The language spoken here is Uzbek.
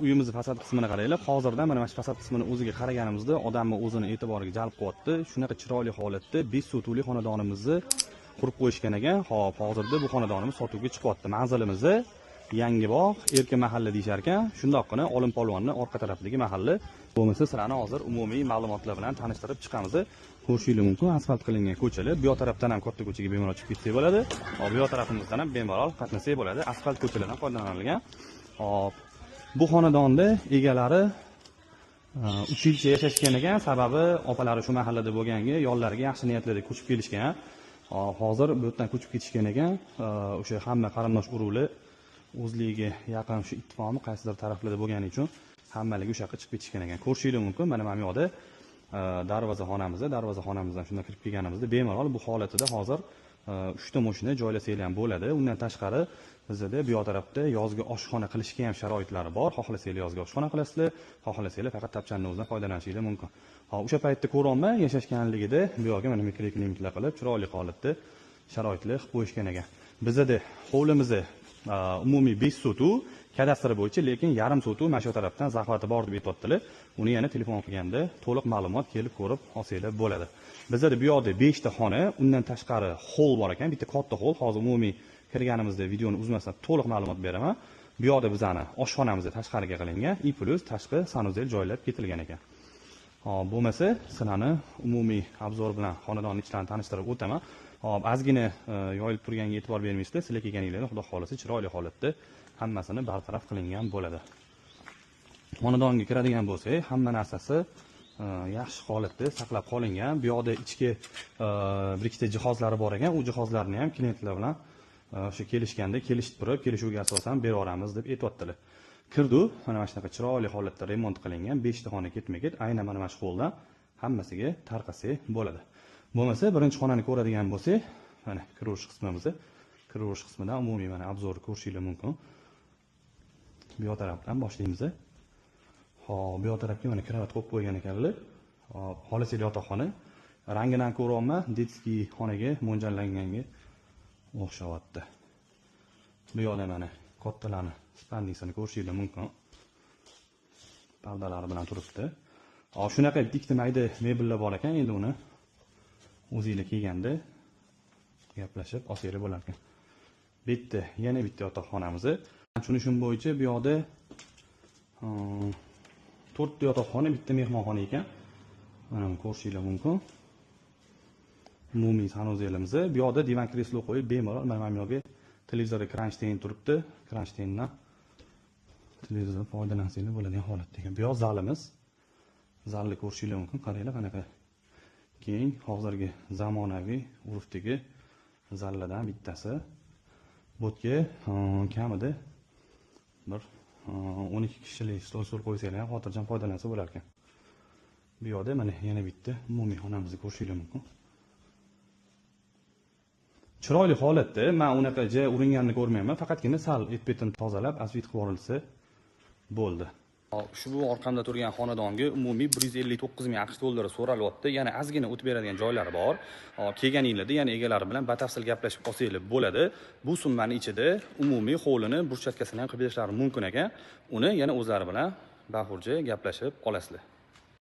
uyimizni fasad qismini qaranglar. Hozirda mana shu fasad qismini o'ziga qaraganimizda odamni o'zini e'tiboriga jalb qilyapti. Shunaqa chiroyli holatda 5 sotuvli xonadonimizni qurib qo'yishgan ekan. Hop, hozirda bu xonadonimiz sotuvga chiqyapti. Manzilimiz Yangibog', Erkin mahalla deyshar ekan. Shundoqqina Olim polvonni orqa tarafidagi mahalla. Bo'lmasa sizlarni hozir umumiy ma'lumotlar bilan tanishtirib chiqamiz. Ko'rishingiz mumkin, asfalt qilingan ko'chalar. Bu yoq tarafdan ham katta ko'chaga bemalol chiqib ketsak bo'ladi. Hop, bu yoq tarafimizdan ham bemalol qatnasak bo'ladi. Asfalt ko'chalardan foydalanilgan. Hop, bu xonadonda egalari 3 yilcha yashashgan ekan. Sababi opalari shu mahallada bo'lganga, yollariga yaxshi niyatlarda ko'chib kelishgan. Hozir bu yerdan ko'chib ketishgan ekan. O'sha hamma qarindosh urug'li o'zligiga yaqin shu ittifoqmi qaysidir taraflarda bo'lgani uchun hammalik o'sha yoqqa chiqib ketishgan ekan. Ko'rishingiz mumkin, mana bu yoqda darvozaxonamizdan shunday kirib kelganimizda bemalol bu holatida hozir 3 ta mashina joylasanglar ham bo'ladi. Undan tashqari bizda bu yoq tarafda yozgi oshxona qilishga ham sharoitlari bor. Xohlasanglar yozgi oshxona qilasizlar, xohlasanglar faqat tapchanni o'zidan foydalanishingiz mumkin. Hop, o'sha paytda ko'rolmay yashashganligida bu yoqqa mana mikrokliniklar qilib, chiroyli holatda sharoitlar qilib qo'yishgan ekan. Bizda hovlimizni umumiy 5 sotuv kadastri bo'yicha, lekin yarim sotuv mana shu tarafdan zahvati bor deb aytibdilar. Uni yana telefon qilganda to'liq ma'lumot kelib ko'rib olsanglar bo'ladi. Bizda bu yoqda 5 ta xona, undan tashqari hol bor ekan, bitta katta hol. Hozir umumiy kirganimizda videoni uzmasdan to'liq ma'lumot beraman. Bu yoqda bizani oshxonamizda tashqariga qilingan, i plus tashqi sanuzel joylab ketilgan ekan. Hop, bo'lmasa sizlarni umumiy obzor bilan xonadonning ichlarini tanishtirib o'taman. Hop, ozgina yoyilib turganiga e'tibor bermaysizlar. Sizlar kelganinglarda xudo xolasa chiroyli holatda hammasini bartaraf qilingan bo'ladi. Xonadonga kiradigan bo'lsak, hamma narsasi yaxshi holatda saqlab qolingan. Bu yoqda ichki bir ikkita jihozlari bor ekan. U jihozlarni ham klientlar bilan o'sha kelishganda kelishib turib, kelishuvga asosan berib yuboramiz deb aytibdilar. Kirdi, mana shunaqa chiroyli holatda remont qilingan 5 ta xona ketma-ket, aynan mana shu holdan hammasiga tarqasak bo'ladi. Bo'lmasa, birinchi xonani ko'radigan bo'lsak, mana kirish qismimiz. Kirish qismidan umumiy mana obzor ko'rishingiz mumkin. Bu yoq tarafdan boshlaymiz. Hop, bu yoq tarafga mana kravat qo'yib qo'ygan ekanlar. Hop, xolisali yotoqxona. Rangidan ko'ryapman, detskiy xonaga mo'ljallanganga o'xshayapti. Bu yoqda mana kattalarni spandisini ko'rishingiz mumkin. Pardalari bilan turibdi. Hop, shunaqa ikkita mayda mebellar bor ekan, endi uni o'zingizlar kelganda gaplashib olsanglar bo'lar ekan. Bitta, yana bitta yotoqxonamiz. Tushunishim bo'yicha bu yoqda 4 ta yotoqxona, bitta mehmonxona ekan. Mana ko'rishingiz mumkin. Umumiy sanuzelimiz. Bu yoqda divan kreslo qo'yib bemalol mana bu yoqga televizor kranshtayn turibdi. Kranshtayndan televizor foydalansanglar bo'ladigan holatda ekan. Bu yoq zalimiz. Zalni ko'rishingiz mumkin. Qaranglar qanaqa keng, hozirgi zamonaviy urfdagi zallardan bittasi. Bu yerga kamida bir 12 kishilik stol qo'ysanglar ham xotirjam foydalansa bo'lar ekan. Bu yoqda mana yana bitta umumiy xonamizni ko'rishingiz mumkin. Chiroyli holatda, men unaqa joy uringanini ko'rmayman, faqatgina sal et-betini tozalab, asfalt qilib yuborilsa bo'ldi. Ushbu orqamda turgan xonadonga umumiy 159 ming AQSh dollari so'ralyapti. Yana ozgina o'tib beradigan joylari bor. Kelganinglarda yana egalari bilan batafsil gaplashib olsanglar bo'ladi. Bu summaning ichida umumiy hovlini, burchatkasini ham qilib berishlari mumkin ekan. Uni yana o'zlari bilan bahurja gaplashib olasizlar.